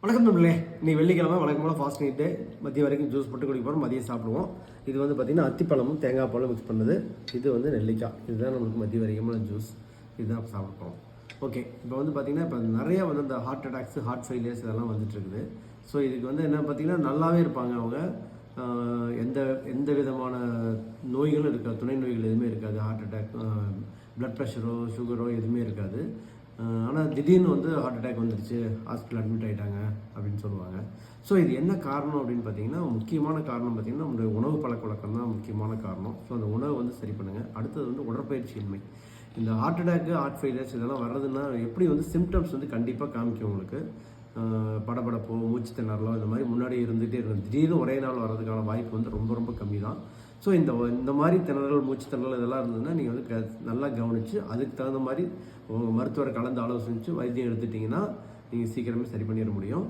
வணக்கம் நண்பர்களே, இன்னைக்கு வெள்ளிக்கிழமை வழக்கம் போல் ஃபாஸ்ட் நைட்டு மதியம் வரைக்கும் ஜூஸ் போட்டு குடிக்க போகிறோம். மதியம் சாப்பிடுவோம். இது வந்து பார்த்திங்கன்னா அத்திப்பழமும் தேங்காய் பாலும் மிக்ஸ் பண்ணது. இது வந்து நெல்லிக்காய். இதுதான் நம்மளுக்கு மதியம் வரைக்குமான ஜூஸ். இதுதான் சாப்பிட போகிறோம். ஓகே, இப்போ வந்து பார்த்திங்கன்னா இப்போ நிறையா வந்து இந்த ஹார்ட் அட்டாக்ஸ், ஹார்ட் ஃபெயிலியர்ஸ் இதெல்லாம் வந்துட்டு இருக்குது. ஸோ இதுக்கு வந்து என்ன பார்த்திங்கன்னா நல்லாவே இருப்பாங்க அவங்க. எந்த விதமான நோய்களும் இருக்காது, துணை நோய்கள் எதுவுமே இருக்காது. ஹார்ட் அட்டாக், ப்ளட் ப்ரெஷரோ சுகரோ எதுவுமே இருக்காது. ஆனால் திடீர்னு வந்து ஹார்ட் அட்டாக் வந்துருச்சு, ஹாஸ்பிட்டல் அட்மிட் ஆகிட்டாங்க அப்படின்னு சொல்லுவாங்க. ஸோ இது என்ன காரணம் அப்படின்னு பார்த்தீங்கன்னா, முக்கியமான காரணம் பார்த்தீங்கன்னா நம்மளுடைய உணவு பழக்க வழக்கம் தான் முக்கியமான காரணம். ஸோ அந்த உணவை வந்து சரி பண்ணுங்கள். அடுத்தது வந்து உடற்பயிற்சியின்மை. இந்த ஹார்ட் அட்டாக்கு, ஹார்ட் ஃபெயிலியர்ஸ் இதெல்லாம் வர்றதுன்னா எப்படி வந்து சிம்டம்ஸ் வந்து கண்டிப்பாக காமிக்கும் உங்களுக்கு. படபடப்போ, மூச்சு திணறலோ இந்த மாதிரி முன்னாடி இருந்துகிட்டே இருக்கும். திடீர்னு ஒரே நாள் வர்றதுக்கான வாய்ப்பு வந்து ரொம்ப ரொம்ப கம்மி தான். ஸோ இந்த மாதிரி திணறல், மூச்சு திணறல் இதெல்லாம் இருந்ததுன்னா நீங்கள் வந்து நல்லா கவனித்து அதுக்கு தகுந்த மாதிரி உங்கள் மருத்துவரை கலந்து ஆலோசித்து வைத்தியம் எடுத்துட்டிங்கன்னா நீங்கள் சீக்கிரமே சரி பண்ணிட முடியும்.